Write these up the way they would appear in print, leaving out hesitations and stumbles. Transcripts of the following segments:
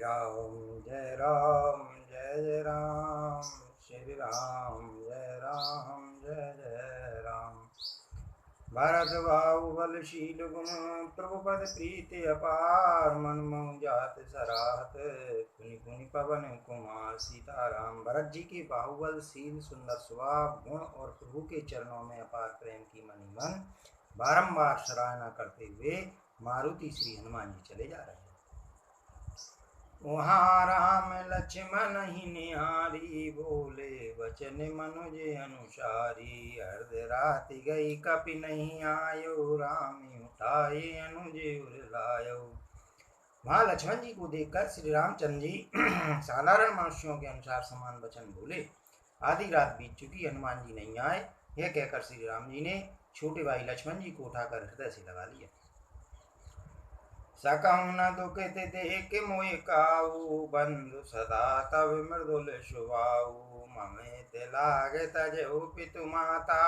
जय राम जय जय राम श्री राम जय जय राम। भरत बाहुबलशील गुण प्रभुपद प्रीति अपार मन मोह जात सराहत पुनि पुनि पवन कुमार सीताराम। भरत जी के बाहुबलशील सुंदर स्वभाव गुण और प्रभु के चरणों में अपार प्रेम की मणिमन बारंबार सराहना करते हुए मारुति श्री हनुमान जी चले जा रहे हैं। वहाँ राम लक्ष्मण ही निहारी बोले वचन मनुज अनुसारी। अर्ध राति गई कपि नहीं आयो राम उठाए अनुज उर लायो। वहाँ लक्ष्मण जी को देखकर श्री रामचंद्र जी साधारण मनुष्यों के अनुसार समान वचन बोले। आधी रात बीत चुकी, हनुमान जी नहीं आए। यह कहकर श्री राम जी ने छोटे भाई लक्ष्मण जी को उठाकर हृदय से लगा लिया। सकहु न दुखित देख मोहि काऊ बंधु सदा तब मृदुल सुभाऊ। ममित लागे तजहु पितु माता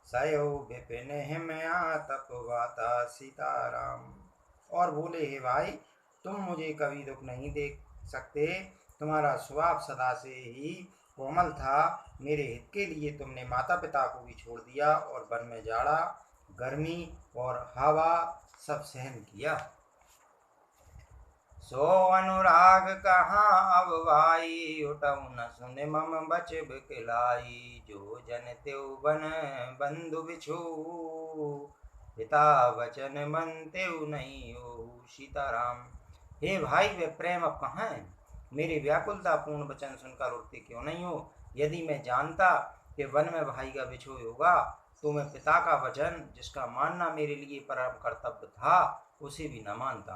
सयो विपिन हिमया तपवाता सीताराम। और बोले हे भाई, तुम मुझे कभी दुख नहीं देख सकते। तुम्हारा स्वभाव सदा से ही कोमल था। मेरे हित के लिए तुमने माता पिता को भी छोड़ दिया और वन में जाड़ा गर्मी और हवा सब सहन किया। सो अनुराग कहाँ अब भाई उठऊ न सुने मम बच बिकलाई। जो जन त्यों बन बंधु बिछू पिता वचन मन त्यों नहीं हो सीताराम। हे भाई, वे प्रेम अब कहाँ है? मेरी व्याकुलता पूर्ण वचन सुनकर उठते क्यों नहीं हो? यदि मैं जानता कि वन में भाई का बिछोह होगा तो मैं पिता का वचन, जिसका मानना मेरे लिए परम कर्तव्य था, उसे भी न मानता।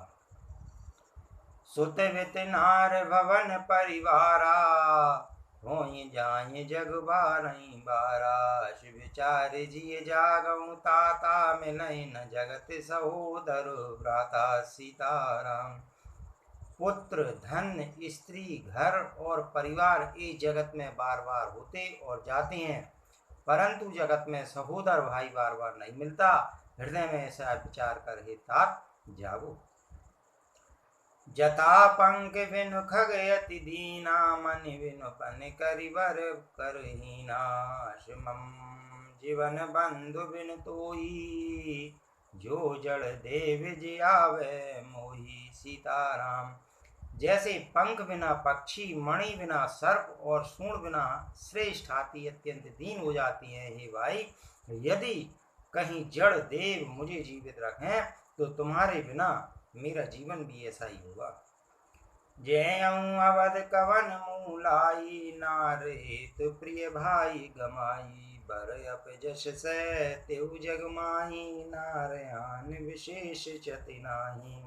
सुत वित नार भवन परिवारा होई जाए जग बारही बारा। विचार जिय जागऊ ताता मिलई न जगत सहोदर भ्राता सीताराम। पुत्र धन स्त्री घर और परिवार इस जगत में बार बार होते और जाते हैं, परंतु जगत में सहोदर भाई बार बार नहीं मिलता। हृदय में ऐसा विचार कर हे तात जागो। जता पंख बिनु खग यति दीना मन बिनु पन करिबर करहीना। मम जीवन बंधु बिनु तोई जो जड़ देव जियावे मोही सीताराम। जैसे पंख बिना पक्षी, मणि बिना सर्प और सूंड बिना श्रेष्ठ हाथी अत्यंत दीन हो जाती हैं, हे भाई, यदि कहीं जड़ देव मुझे जीवित रखें तो तुम्हारे बिना मेरा जीवन भी ऐसा ही होगा। जयऊ अवध कवन मूलाई नार हेतु प्रिय भाई गमाई। बर अप जस से तेउ जग माही नारायण विशेष चति नाही।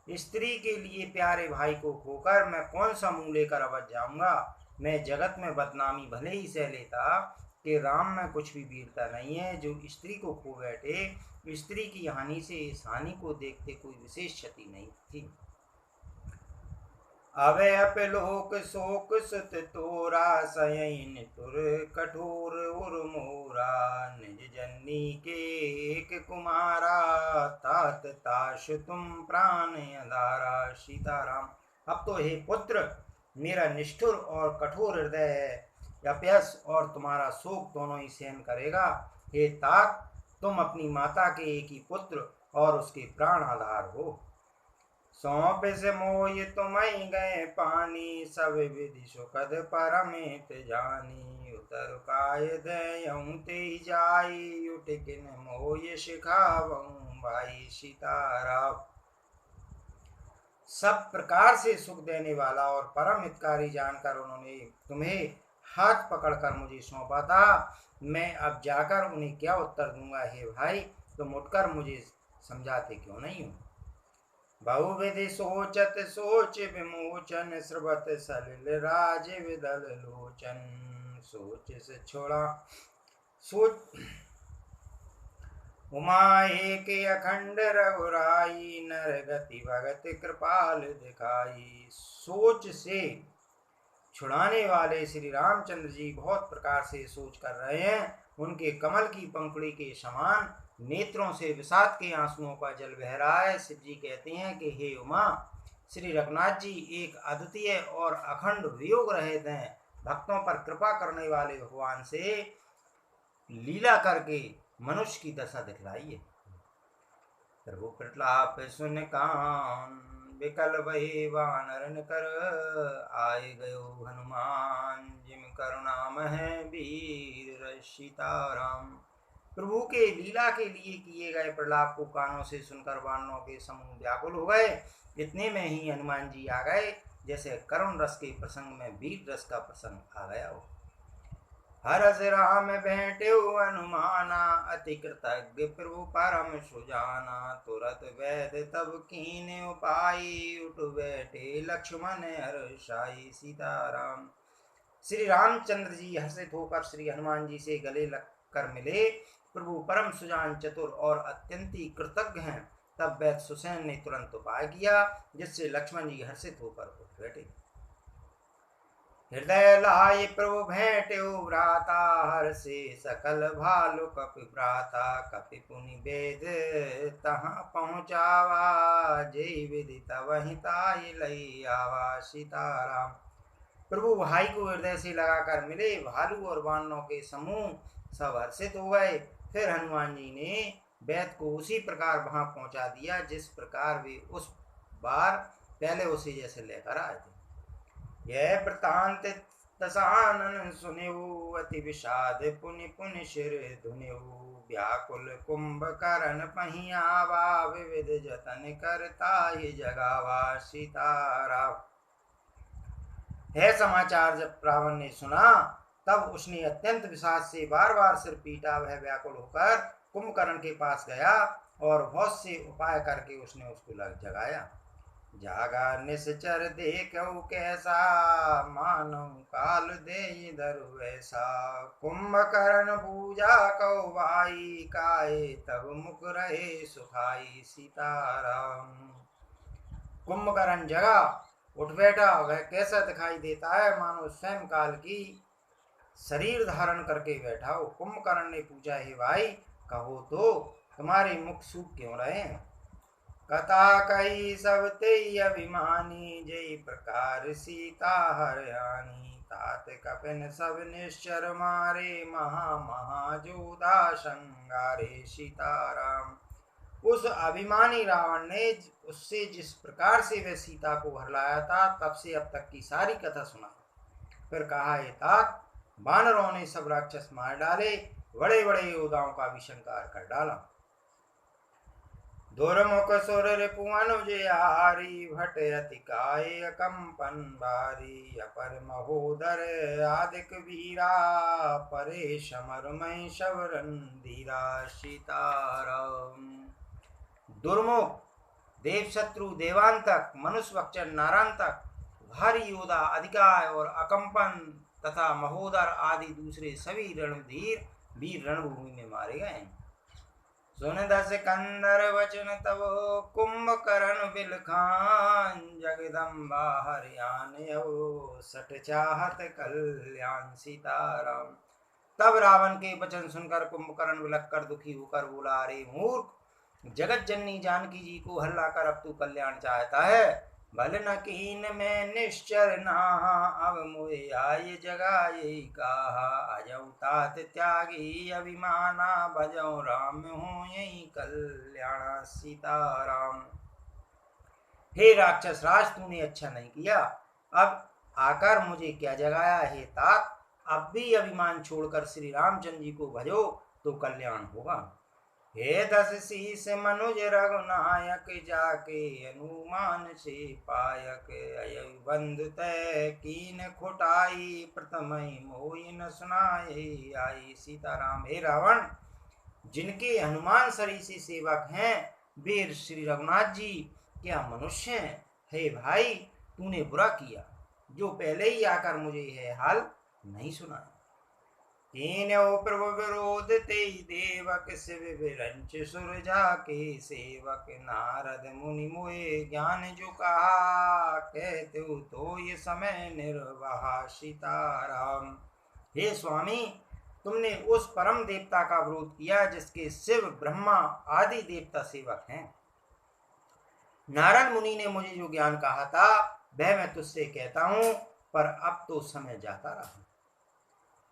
स्त्री के लिए प्यारे भाई को खोकर मैं कौन सा मुंह लेकर अवध जाऊंगा। मैं जगत में बदनामी भले ही सह लेता कि राम में कुछ भी वीरता नहीं है। जो स्त्री को खो बैठे, स्त्री की हानि से इस हानि को देखते कोई विशेष क्षति नहीं थी। अवे अपलोक शोक सुत तोरा सयन तुर कठोर उर मोरा। निज जननी के एक कुमारा तात ताश तुम प्राण अधारा सीताराम। अब तो हे पुत्र, मेरा निष्ठुर और कठोर हृदय है, अपयश और तुम्हारा शोक दोनों ही सहन करेगा। हे तात, तुम अपनी माता के एक ही पुत्र और उसके प्राण आधार हो। सौंप से मोय तुम्हें गए पानी सब विधि सुखद परमित जानी। उतर काय दयऊं ते जाई उठ किन मोय सिखावऊं भाई सीताराम। सब प्रकार से सुख देने वाला और परम हितकारी जानकर उन्होंने तुम्हें हाथ पकड़कर मुझे सौंपा था। मैं अब जाकर उन्हें क्या उत्तर दूंगा। हे भाई, तुम उठकर मुझे समझाते क्यों नहीं हो। बहुविधि सोचत सोच विमोचन श्रवत सलिल राज विदल लोचन। सोच से छोड़ा सोच उमा एक अखंड रघुराई नर गति भगत कृपाल दिखाई। सोच से छुड़ाने वाले श्री रामचंद्र जी बहुत प्रकार से सोच कर रहे हैं। उनके कमल की पंखुड़ी के समान नेत्रों से विषाद के आंसुओं का जल बह रहा है। शिव जी कहते हैं कि हे उमा, श्री रघुनाथ जी एक अद्वितीय और अखंड वियोग रहित हैं। भक्तों पर कृपा करने वाले भगवान से लीला करके मनुष्य की दशा दिखलाइए। प्रभु प्रताप सुन कान विकल भये वानरन कर, आए गयो हनुमान जिम करुणाम है वीर सीताराम। प्रभु के लीला के लिए किए गए प्रलाप को कानों से सुनकर वानरों के समूह व्याकुल हो गए। इतने में ही हनुमान जी आ गए, जैसे करुण रस के प्रसंग में वीर रस का प्रसंग आ गया हो। हरस राम भेंट्यो हनुमाना, अति कृतज्ञ प्रभु परम सुजाना। तुरत वैद तब कीन उपाय, उठ बैठे लक्ष्मण हर्षाई सीताराम। श्री रामचंद्र जी हर्षित होकर श्री हनुमान जी से गले लग कर मिले। प्रभु परम सुजान, चतुर और अत्यंत कृतज्ञ हैं। तब वैद सुसेन ने तुरंत उपाय किया, जिससे लक्ष्मण जी हर्षित होकर उठ बैठे। हृदय लाय प्रभु भेंट्यो भ्राता, हर्षे सकल भालु कपि भ्राता। कपि पुनि वेद तहाँ पहुँचावा, जय विधि तवहि ताहि लई आवा सीताराम। प्रभु भाई को हृदय से लगाकर मिले। भालू और वानरों के समूह सब हर्षित हो गए। फिर हनुमान जी ने वेद को उसी प्रकार वहां पहुंचा दिया जिस प्रकार वे उस बार पहले उसे जैसे लेकर आए थे। यह वृतांत दशानन सुनेऊ, अति विषाद पुनि पुनि सिर धुनेऊ। व्याकुल कुंभकर्ण पही आवा, विविध जतन करता ही जगावा सीताराम। यह समाचार जब रावण ने सुना, तब उसने अत्यंत विषाद से बार बार सिर पीटा। वह व्याकुल होकर कुंभकर्ण के पास गया और बहुत से उपाय करके उसने उसको जगाया। जागा निश्चर देखऊ कैसा, मानो काल दे धरु ऐसा। कुंभकर्ण पूजा कौ भाई, काहे तब मुख रहे सुखाई सीताराम। कुंभकर्ण जगा, उठ बैठा। वह कैसा दिखाई देता है, मानो स्वयं काल की शरीर धारण करके बैठा हो। कुंभकर्ण ने पूछा, हे भाई कहो तो तुम्हारे मुख सूख क्यों रहे हैं। कथा कही सब ते अभिमानी, जय प्रकार सीता हरयाणी। तात कपिन सब निश्चर मारे, महा महा जोधा संगारे सीताराम। उस अभिमानी रावण ने उससे जिस प्रकार से वह सीता को हरलाया था, तब से अब तक की सारी कथा सुना। फिर कहा, हे तात, वानरों ने सब राक्षस मार डाले, बड़े बड़े योद्धाओं का भी संहार कर डाला। दुर्मुख सुर रिपुअनुज हारी, भट अति काय कंपन बारी। अपर महोदर आदिक वीरा, परे समर मई शबरन धीरा सीताराम। दुर्मुख देवशत्रु देवांतक, मनुष्य भक्षण नारांतक, भारी योद्धा अधिकाय और अकंपन तथा महोदर आदि दूसरे सभी रणधीर वीर रणभूमि में मारे गए। सुन दस कंदर वचन तब कुंभकर्ण बिलखान, जगदम्बा हरियाणा सठ चाहत कल्याण सीताराम। तब रावण के वचन सुनकर कुंभकर्ण बिलख कर दुखी होकर बोला, अरे मूर्ख, जगत जननी जानकी जी को हल्ला कर अब तू कल्याण चाहता है। भल न कीन में निश्चर नाहा, अब मोहे आय जगाए कहा। अजऊ तात त्यागी अभिमाना, भजऊ राम हूँ यही कल्याण सीताराम। हे राक्षस राज, तूने अच्छा नहीं किया। अब आकर मुझे क्या जगाया। हे तात, अब भी अभिमान छोड़कर श्री रामचंद्र जी को भजो तो कल्याण होगा। हे दस शीस मनुज रघुनायक, जाके हनुमान से पायक। अय बंधु तय कीन खुटाई, प्रथम मोहि न सुनाए आई सीताराम। हे रावण, जिनके हनुमान सरीसी सेवक हैं वे श्री रघुनाथ जी क्या मनुष्य हैं। हे भाई, तूने बुरा किया जो पहले ही आकर मुझे यह हाल नहीं सुना। तीनों प्रभु विरोध ते देवक, शिव विरंच सुर जाके सेवक। नारद मुनि मोए ज्ञान जो कहा, कहते हो तो ये समय निर्वाहा सीताराम। हे स्वामी, तुमने उस परम देवता का विरोध किया जिसके शिव ब्रह्मा आदि देवता सेवक हैं। नारद मुनि ने मुझे जो ज्ञान कहा था वह मैं तुझसे कहता हूँ, पर अब तो समय जाता रहा।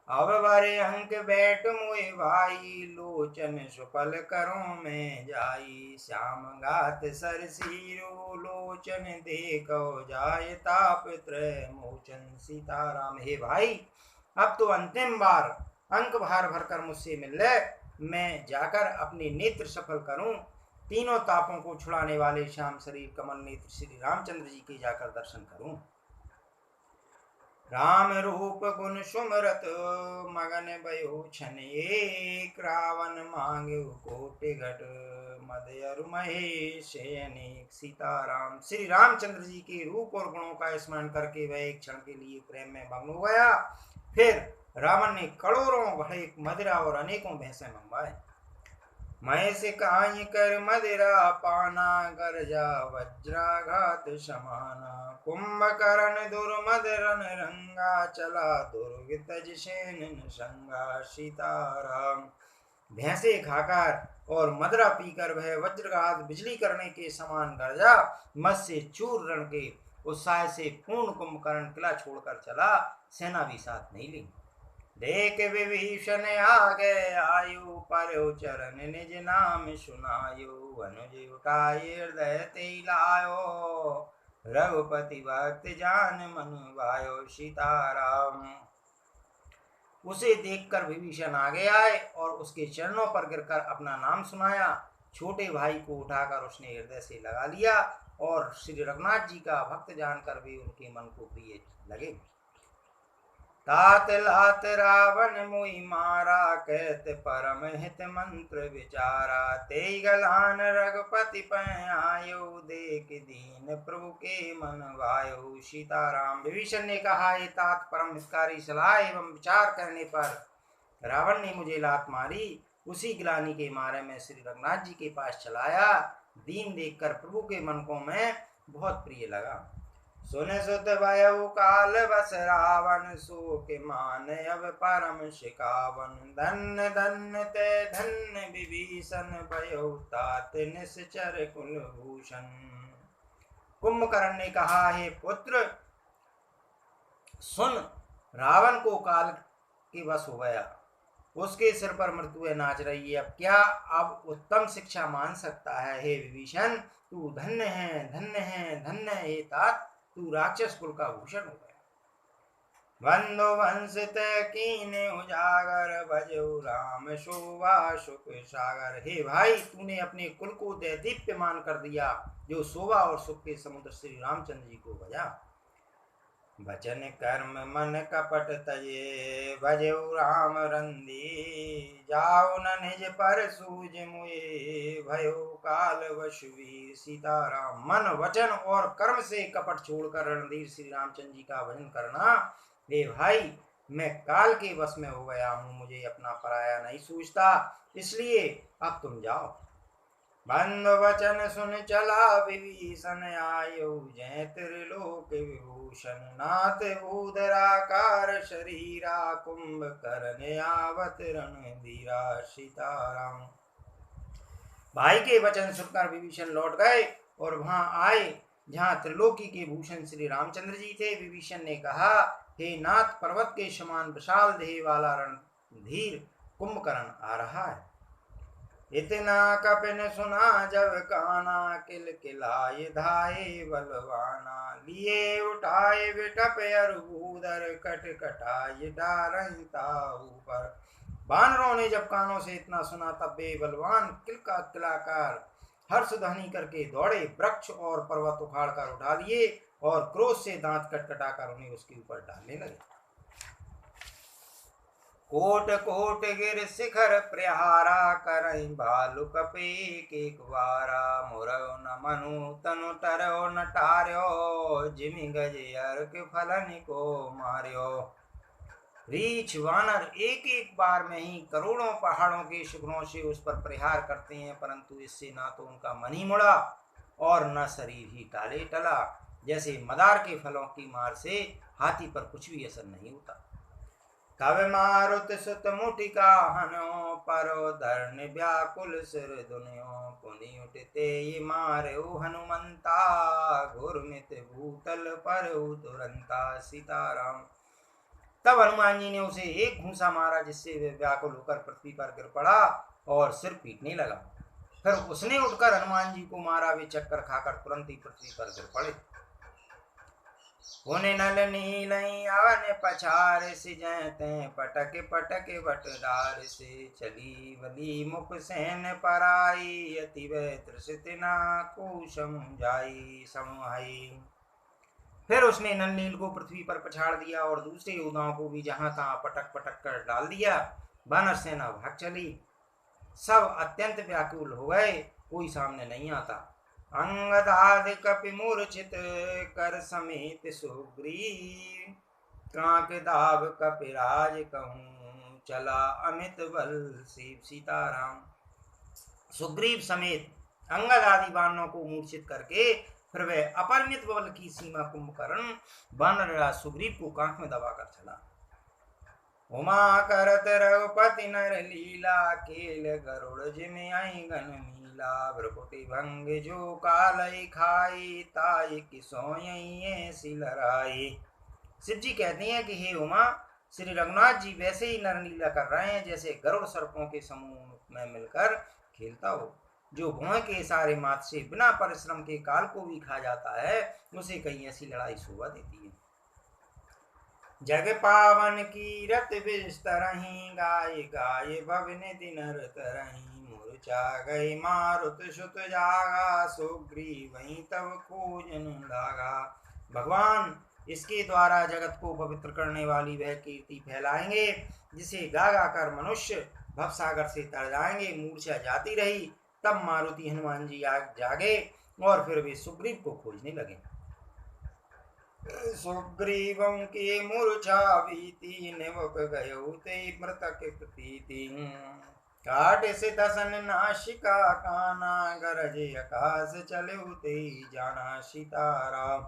अब बरे अंक बैठ मोए भाई, लोचन सुफल करो में जाई। श्याम गात सरसीरो, लोचन देखो जाय ताप त्रय मोचन। सीताराम। हे भाई, अब तो अंतिम बार अंक भार भरकर मुझसे मिल ले, मैं जाकर अपने नेत्र सफल करूं, तीनों तापों को छुड़ाने वाले श्याम शरीर कमल नेत्र श्री रामचंद्र जी के जाकर दर्शन करूं। राम रूप गुण सुमरत, मगन भयो छन एक। रावण मांग्यो कोटि घट, मद अरु महेश अनेक। सीताराम। श्री रामचंद्र जी के रूप और गुणों का स्मरण करके वह एक क्षण के लिए प्रेम में मग्न हो गया। फिर रावण ने करोड़ों भरे मदिरा और अनेकों भैंसे मंगवाए। महेश काई कर मदिरा पाना, गर्जा वज्राघात समाना। कुंभकर्ण दुर्मदरन रंगा, चला दुर्ग तज सेन संगा। सीताराम। भैंसे खाकर और मदरा पीकर वह वज्रघात बिजली करने के समान गर्जा, मत से चूर रण के उत्साह से पूर्ण कुंभकर्ण किला छोड़कर चला, सेना भी साथ नहीं ली। देख विभीषण आगे आयु, पर चरण निज नाम सुनायो। अनुज उठाए हृदय ते लायो, रघुपति भक्त जान मन भायो। सीताराम। उसे देखकर विभीषण आगे आए और उसके चरणों पर गिरकर अपना नाम सुनाया। छोटे भाई को उठाकर उसने हृदय से लगा लिया और श्री रघुनाथ जी का भक्त जानकर भी उनके मन को प्रिय लगे। तात लात रावण मुई मारा, कहत परम हित मंत्र विचारा। ते गलान रघुपति पै आयो, देख दीन प्रभु के मन भायो। सीताराम। विभीषण ने कहा, हे तात, परम हितकारी सलाह एवं विचार करने पर रावण ने मुझे लात मारी। उसी गिलानी के मारे में श्री रघुनाथ जी के पास चलाया। दीन देखकर प्रभु के मन को मैं बहुत प्रिय लगा। सुन सुत भयउ काल बस रावण, सो के मान अब परम शिकावन। धन्य धन्य ते धन्य विभीषण, भयउ तात निश्चर कुलभूषण। कुंभकर्ण ने कहा, हे पुत्र सुन, रावण को काल के वश हो गया, उसके सिर पर मृत्यु नाच रही है। अब क्या अब उत्तम शिक्षा मान सकता है? हे विभीषण, तू धन्य है, धन्य है, धन्य है। हे तात, तू राक्षस कुल का भूषण हो गया। बंधु वंश कीने उजागर, भजऊ राम शोभा सुख सागर। हे भाई, तूने अपने कुल को दैदीप्यमान कर दिया, जो शोभा और सुख के समुद्र श्री रामचंद्र जी को भजा। वचन कर्म मन कपट तजे, भजऊ राम रंदी। जाओ न निज पर सूझ मुए, भयो काल वशवीर। सीताराम। मन वचन और कर्म से कपट छोड़कर रणधीर श्री रामचंद्र जी का भजन करना। हे भाई, मैं काल के वश में हो गया हूँ, मुझे अपना पराया नहीं सूझता, इसलिए अब तुम जाओ। बंधु वचन सुन चला विभीषण, आयो जय त्रिलोक विभूषण। नाथ भूधराकार शरीरा, कुंभकर्ण आवत रणधीरा। सीताराम। भाई के वचन सुनकर विभीषण लौट गए और वहां आए जहां त्रिलोकी के भूषण श्री रामचंद्र जी थे। विभीषण ने कहा, हे नाथ, पर्वत के समान विशाल देह वाला रणधीर कुंभकर्ण आ रहा है। इतना कपिन सुना जब काना, किल किलाए धाये बलवाना। लिए उठाए विटप अरबूदर, कट कटाए डारई ताऊ पर। बानरों ने जब कानों से इतना सुना तब वे बलवान किल का किलाकार हर्ष ध्वनि करके दौड़े, वृक्ष और पर्वत उखाड़ कर उठा लिए और क्रोध से दांत कटकटाकर उन्हें उसके ऊपर डालने लगे। कोट कोट गिर शिखर प्रहारा, करई भालु कपे एक बारा। मुरौ न मनु तनु टरो न टार्यो, जिमि गज अर्क फलन को मार्यो। रीछ वानर एक एक बार में ही करोड़ों पहाड़ों के शिखरों से उस पर प्रहार करते हैं, परंतु इससे ना तो उनका मन ही मुड़ा और न शरीर ही टाले टला। जैसे मदार के फलों की मार से हाथी पर कुछ भी असर नहीं होता। कव मारुत सुत मुठिका हनो परो धरन व्याकुल सिर दुनियो पुनि उठते ये मारो हनुमंता घुरमित भूतल पर तुरंता सीताराम। तब हनुमान जी ने उसे एक घूंसा मारा जिससे वे व्याकुल होकर पृथ्वी पर गिर पड़ा और सिर पीटने लगा। फिर उसने उठकर हनुमान जी को मारा, वे चक्कर खाकर तुरंत ही पृथ्वी पर गिर पड़े। पुनि नल नीलई अवन पछार सिजते पटक पटक बट डार से चली बली मुख सेन पराई अति वह त्रसित ना को समझाई समुहाई। फिर उसने नल नील को पृथ्वी पर पछाड़ दिया और दूसरे योद्धाओं को भी जहां तहां पटक पटक कर डाल दिया। वानर सेना भाग चली, सब अत्यंत व्याकुल हो गए, कोई सामने नहीं आता। अंगदाद कपि मूर्छित कर समेत सुग्रीव कांक दाव कपिराज कहूँ चला अमित बल शिव सीताराम। सुग्रीव समेत अंगद आदि वानरों को मूर्छित करके फिर वह अपरिमित बल की सीमा कुंभकर्ण वानरराज सुग्रीव को कांख में दबाकर चला। उमा करत रघुपति नर लीला केल गरुड़ जिमि आई गन मीला भ्रकुटि भंग जो कालय खाई ताई कि सोई सिलराई। शिव जी कहते हैं कि हे उमा, श्री रघुनाथ जी वैसे ही नर लीला कर रहे हैं जैसे गरुड़ सर्पों के समूह में मिलकर खेलता हो। जो भुआ के सारे मात से बिना परिश्रम के काल को भी खा जाता है, उसे कहीं ऐसी लड़ाई शोभा देती है। जग पावन की रत बिस्तरही गाय गाय भवन दिनर तरही मूर्छा गई मारुत सुत जागा सुग्रीव वहीं तब खोजन लागा। भगवान इसके द्वारा जगत को पवित्र करने वाली वह कीर्ति फैलाएंगे जिसे गा गा कर मनुष्य भवसागर से तर जाएंगे। मूर्छा जाती रही, तब मारुति हनुमान जी जागे और फिर वे सुग्रीव को खोजने लगे। सुग्रीवं के मूर्छा भीति निवक गयो ते मृतक प्रतीति काट से दसन नाशिका काना गरज आकाश चले ते जाना सीताराम।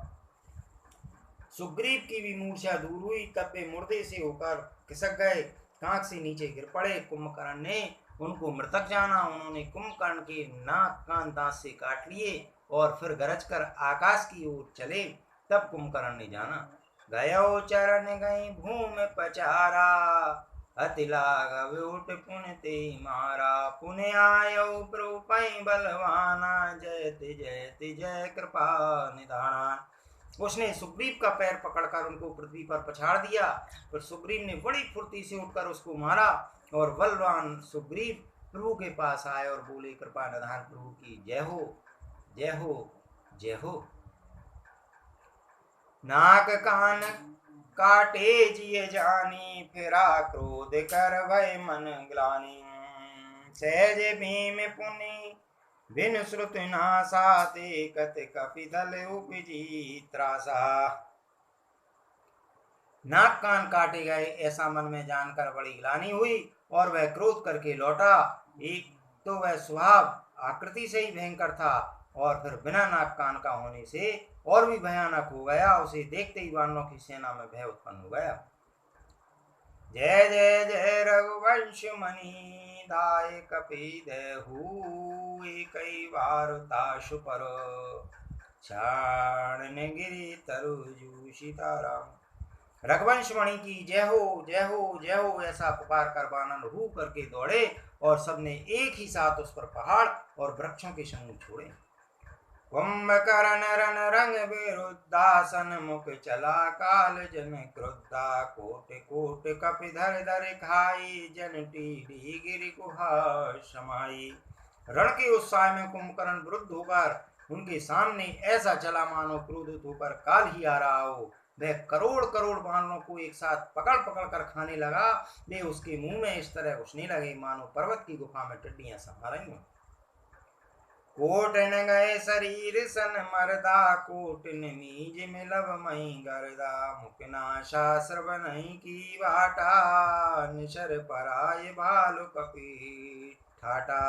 सुग्रीव की भी मूर्छा दूर हुई, तब वे मुर्दे से होकर खिसक गए, कांख से नीचे गिर पड़े। कुंभकर्ण ने उनको मृतक जाना। उन्होंने कुंभकर्ण के नाक कान दांत से काट लिए और फिर गरज कर आकाश की ओर चले। तब कुंभकर्ण ने जाना गयो चरण गई भूमि पचारा अति लाघव उठ पुण्य ते मारा पुण्य आयो प्रभु बलवाना जयति जयति जय कृपा निधाना। उसने सुग्रीव का पैर पकड़कर उनको पृथ्वी पर पछाड़ दिया। फिर सुग्रीव ने बड़ी फुर्ती से उठकर उसको मारा और बलवान सुग्रीव प्रभु के पास आए और बोले, कृपा निधान प्रभु की जय हो जय हो जय हो। नाक कान काटे जिय जानी फिरा क्रोध कर भय मन ग्लानि सहज भीम पुनि बिन श्रुत नासा ते कत कपिदल उपजी त्रासा। नाक कान काटे गए ऐसा मन में जानकर बड़ी ग्लानि हुई और वह क्रोध करके लौटा। एक तो वह स्वभाव आकृति से ही भयंकर था और फिर बिना नाक कान का होने से और भी भयानक हो गया। उसे देखते ही वानरों की सेना में भय उत्पन्न हो गया। जय जय जय रघुवंश मणि दाय कपीदेहु कई बार ताशु पर क्षाण गिरी तरुजु सीताराम। रघुवंश मणि की जय हो जय हो जय हो ऐसा पुकार कर वानर हु करके दौड़े और सबने एक ही साथ उस पर पहाड़ और वृक्षों के समूह छोड़े। कुंभकर्ण रण रंग विरुद्धासन मुख चला काल जन क्रुद्धा कोट कोट कपि धर धर खाई जन टीढ़ी गिरि गुहा समाई। रण के उत्साह में कुंभकर्ण विरुद्ध होकर उनके सामने ऐसा चला मानो क्रोधित होकर काल ही आ रहा हो। वह करोड़ करोड़ वानरों को एक साथ पकड़ पकड़ कर खाने लगा। वे उसके मुंह में इस तरह घुसने लगे मानो पर्वत की गुफा में टिड्डियां समा रही हों। कोट न गए शरीर सन मरदा कोट नीज में लब मई गर्दा मुकना शास्त्र बनई की बाटा निशर पराय भालु कपी ठाटा।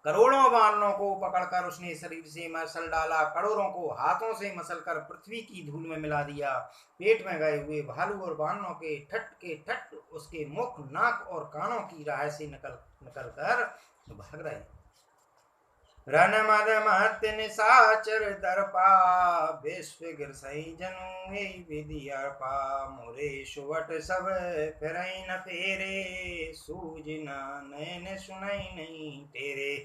करोड़ों वानरों को पकड़कर उसने शरीर से मसल डाला, करोड़ों को हाथों से मसल कर पृथ्वी की धूल में मिला दिया। पेट में गए हुए भालू और वानरों के ठट उसके मुख, नाक और कानों की राह से निकल कर भाग रहे। रन मद महत निशाचर दर्पा, विश्व गिरसई जनु विधि अर्पा। मोरे सुवट सब फिरई न फेरे, सूझ न नैन सुनई नहीं तेरे।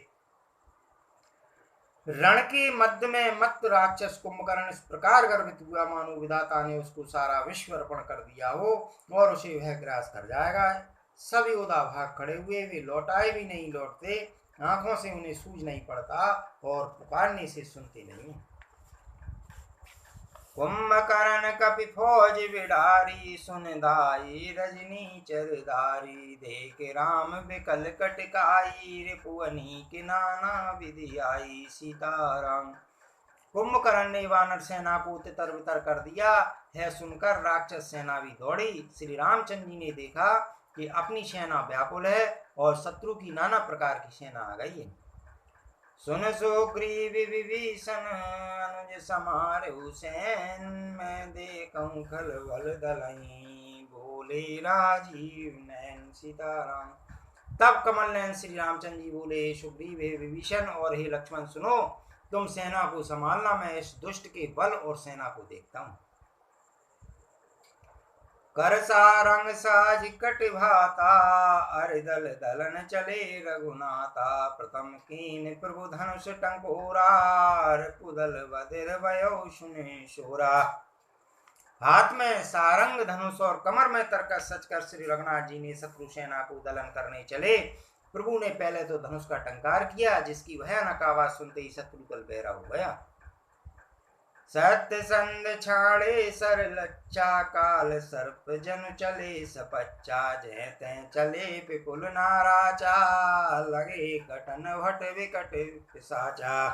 रण के मध्य में मत राक्षस कुंभकर्ण इस प्रकार गर्वित हुआ मानो विधाता ने उसको सारा विश्व अर्पण कर दिया हो और उसे वह ग्रास कर जाएगा। सब योद्धा भाग खड़े हुए, वे लौटाए भी नहीं लौटते, आंखों से उन्हें सूझ नहीं पड़ता और पुकारने से सुनते नहीं। कुंभकर्ण कपि फौज बिडारी, सुन दाई रजनी चरदारी। देख राम बिकल कटकाई, रिपुअनी के नाना विधि आई। सीताराम। कुंभकर्ण ने वानर सेना को तितर बितर कर दिया है सुनकर राक्षस सेना भी दौड़ी। श्री रामचंद्र जी ने देखा कि अपनी सेना व्याकुल है और शत्रु की नाना प्रकार की सेना आ गई है। सुन सुग्रीव विभीषण अनुज समारहु सैन, मैं देखऊं खलबल दलई, बोले राजीव नैन। सीताराम। तब कमल नैन श्री रामचंद्र जी बोले, सुग्रीव हे विभीषण और हे लक्ष्मण सुनो, तुम सेना को संभालना, मैं इस दुष्ट के बल और सेना को देखता हूँ। कर सारंग साज कट भाता, अरिदल दलन चले रघुनाथा। प्रथम कीन प्रभु धनुष टंकोरा, कुदल बदिर भयो सुने शोरा। हाथ में सारंग धनुष और कमर में तरकस सचकर श्री रघुनाथ जी ने शत्रु सेना को दलन करने चले। प्रभु ने पहले तो धनुष का टंकार किया, जिसकी भयानक आवाज सुनते ही शत्रु दल बहरा हो गया। सत्य संद छाड़े सर लच्चा, काल सर्प जन चले सपच्चा। जय तय चले पिपुल नाराचा, लगे कटन भट विकट पिशाचा।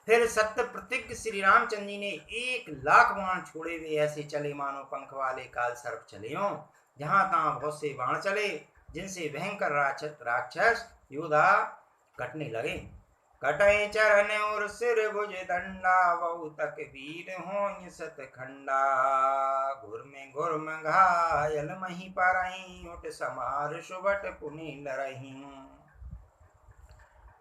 फिर सत्य प्रतिज्ञ श्री रामचंद्र जी ने 1,00,000 बाण छोड़े हुए ऐसे चले मानो पंख वाले काल सर्प चले हों। जहां तहां बहुत से बाण चले, जिनसे भयंकर राक्षस योद्धा कटने लगे। कटई चरण और सिर भुज दंडा, बहु तक वीर हो सत खंडा। घुर्म घायल मही परही, उठ समार सुबट पुनि लरही।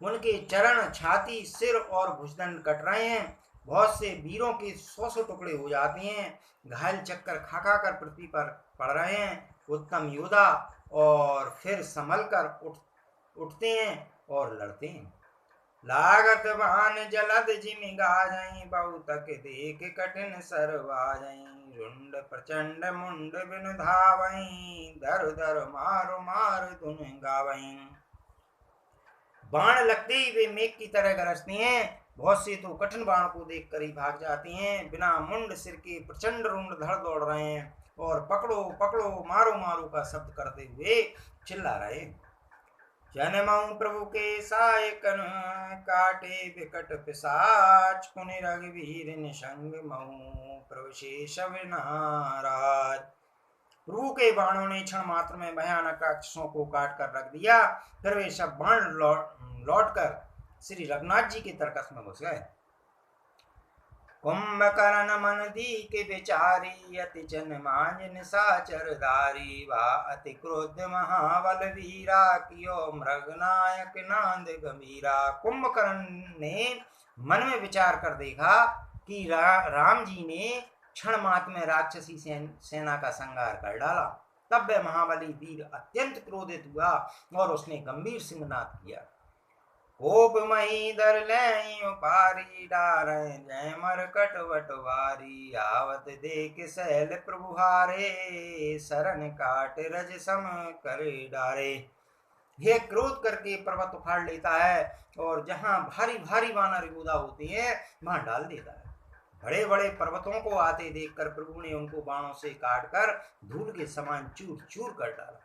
उनके चरण, छाती, सिर और भुजदंड कट रहे हैं। बहुत से वीरों के 100 टुकड़े हो जाते हैं। घायल चक्कर खा खा कर पृथ्वी पर पड़ रहे हैं उत्तम योद्धा, और फिर संभल कर उठते हैं और लड़ते हैं। लागत बान जलद जिमि गाजई, बहु तक देख कठिन सरवाजई। रुंड प्रचंड मुंड बिनु धावई, धर धर मारो मार धुन गावई। बाण लगते ही वे मेघ की तरह गरजते हैं। बहुत से तो कठिन बाण को देखकर ही भाग जाते हैं। बिना मुंड सिर के प्रचंड रुंड धड़ दौड़ रहे हैं और पकड़ो पकड़ो मारो मारो का शब्द करते हुए चिल्ला रहे। जनमऊ प्रभु के सायकन, काटे विकट पिशाच। पुनि रघुवीर निसंग महु, प्रभु शेष नाराज। प्रभु के बाणों ने क्षण मात्र में भयानक राक्षसों को काट कर रख दिया। फिर वे सब बाण लौटकर श्री रघुनाथ जी के तरकस में घुस गए। कुंभकर्ण मन दीक विचारी, अति जन मांज निशाचर धारी। वा अति क्रोध महाबल वीरा, कियो मृगनायक नांद गंभीरा। कुंभकर्ण ने मन में विचार कर देखा कि राम जी ने क्षण मात्र में राक्षसी सेना का संहार कर डाला। तब वह महाबली वीर अत्यंत क्रोधित हुआ और उसने गंभीर सिंहनाद किया। कोप मही दर लई पारी, डारे जय मरकट वटवारी। आवत देख सैल प्रभु हारे, शरण काट रज सम करे डारे। यह क्रोध करके पर्वत उखाड़ लेता है और जहां भारी भारी वानर योद्धा होते हैं वहां डाल देता है। बड़े बड़े पर्वतों को आते देखकर प्रभु ने उनको बाणों से काट कर धूल के समान चूर चूर कर डाला।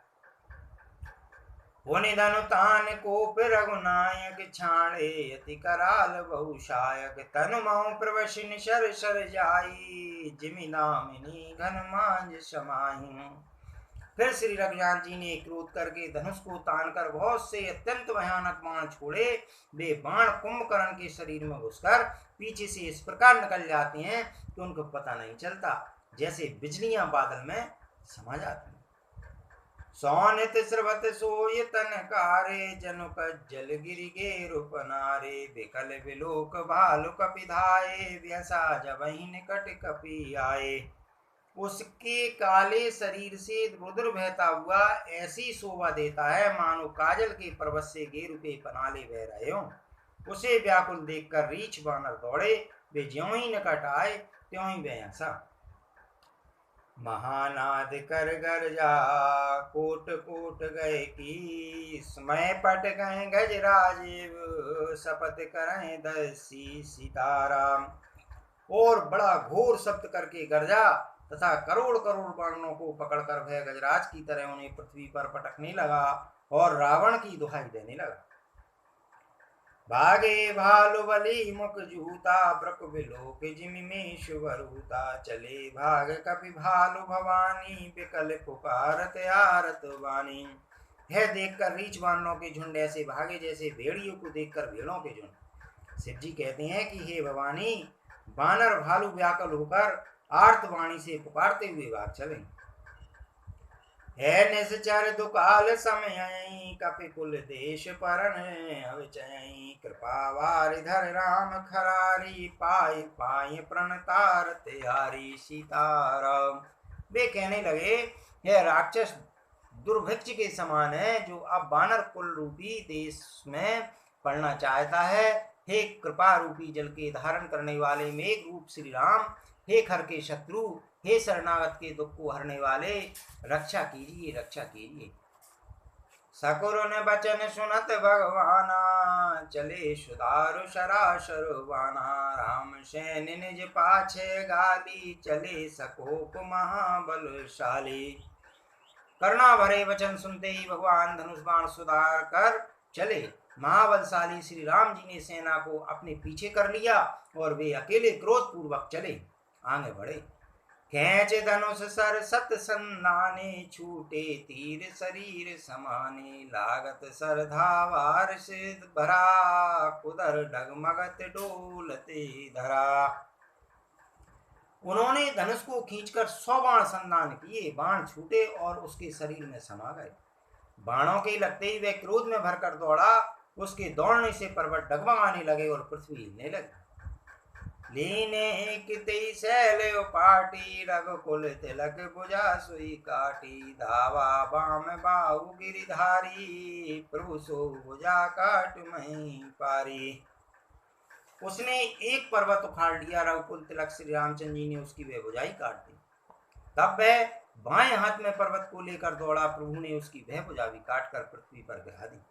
धनु तान कोप रघुनायक, छाड़े अति कराल बहुशायक। तनु मऊ प्रवशिन शर शर जाई, जिमि नामिनी घन मांज समाही। फिर श्री रघुनाथ जी ने क्रोध करके धनुष को तानकर बहुत से अत्यंत भयानक बाण छोड़े। वे बाण कुंभकर्ण के शरीर में घुसकर पीछे से इस प्रकार निकल जाते हैं कि उनको पता नहीं चलता, जैसे बिजलियां बादल में समा जाती हैं। सोनित श्रवत सोय तनकारे, जनुक जल गिरि गेरु पनारे, बिकल बिलोक भालु कपिधाये, व्यसा जबहि निकट कपि आए। उसके काले शरीर से रुद्र बहता हुआ ऐसी शोभा देता है मानो काजल के पर्वत से गेरु के पनाले बह रहे हों। उसे व्याकुल देखकर रीछ बानर दौड़े, वे ज्यों ही निकट आए त्यों ही वे हंसा। महानाद कर गर्जा, कोट कोट गए की, समय पट गए गजराजीव, शपथ करें दसी सीताराम। और बड़ा घोर शब्द करके गर्जा तथा करोड़ करोड़ बाणों को पकड़कर वह गजराज की तरह उन्हें पृथ्वी पर पटकने लगा और रावण की दुहाई देने लगा। भागे भालु बलि मुख जूता, ब्रक बिलोक जिमि में शुभरूता, चले भाग कपि भालु भवानी, बिकल पुकारत आरत वाणी। यह देखकर रीछ बानरों के झुंड ऐसे भागे जैसे भेड़ियों को देखकर भेड़ों के झुंड। शिव जी कहते हैं कि हे भवानी, बानर भालू व्याकुल होकर आर्तवाणी से पुकारते हुए भाग चले। है निश्चर दुकाल समय, कपिकुल देश परन अवचय, कृपा वारिधर राम खरारी, पाई पाई प्रणतार त्यारी सीताराम। वे कहने लगे, यह राक्षस दुर्भिक्ष के समान है जो अब बानर कुल रूपी देश में पड़ना चाहता है। हे कृपा रूपी जल के धारण करने वाले मेघ रूप श्री राम, हे खर के शत्रु, हे शरणागत के दुख को हरने वाले, रक्षा कीजिए रक्षा कीजिए। सकुर ने बचन सुनत भगवाना, चले सुधारु सरासर बाना, राम सैन निज पाछे गाली, चले सकोप महाबलशाली। करुणा भरे वचन सुनते ही भगवान धनुष बाण सुधार कर चले। महाबलशाली श्री राम जी ने सेना को अपने पीछे कर लिया और वे अकेले क्रोध पूर्वक चले आगे बढ़े। खेच धनुष सर सत संधाने, छूटे तीर शरीर समाने, लागत सर धावार से भरा, कुदर डगमगत डोलते धरा। उन्होंने धनुष को खींचकर 100 बाण संधान किए, बाण छूटे और उसके शरीर में समा गए। बाणों के लगते ही वह क्रोध में भरकर दौड़ा, उसके दौड़ने से पर्वत डगमगाने लगे और पृथ्वी हिलने लगी। लीने कितई शैल उपाटी, रघुकुल तिलक भुजा सुई काटी, धावा बाम बाहु गिरिधारी, प्रभु सो भुजा काट मही पारी। उसने एक पर्वत उखाड़ लिया, रघुकुल तिलक श्री रामचंद्र जी ने उसकी वह भुजाई काट दी। तब वह बाएं हाथ में पर्वत को लेकर दौड़ा, प्रभु ने उसकी वह भुजा भी काट कर पृथ्वी पर गिरा दी।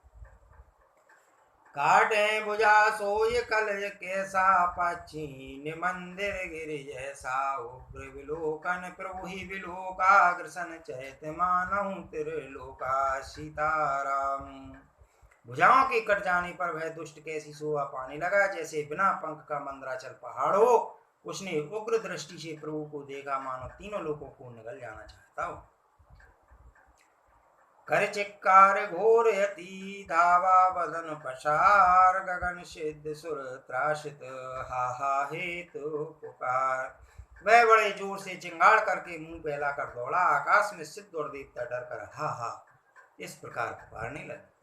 काटे भुजा सोय कलज कैसा, पक्षी मंदिर गिर जैसा, उग्र विलोकन प्रभु ही विलोकाग्रसन, चैत मानहु त्रिलोका सीताराम। भुजाओं के कट जाने पर वह दुष्ट कैसी शोभा पाने लगा, जैसे बिना पंख का मंदराचल पहाड़ हो। उसने उग्र दृष्टि से प्रभु को देखा, मानो तीनों लोगों को निगल जाना चाहता हो। कर चिक्कार घोर यति, धावा बदन पसार, गगन सिद्ध सुर त्रासित, हा हा हेतु पुकार। वह बड़े जोर से चिंगाड़ करके मुंह फैला कर दौड़ा, आकाश में सिद्ध और देवता डर कर हा हा इस प्रकार पुकारने लगे।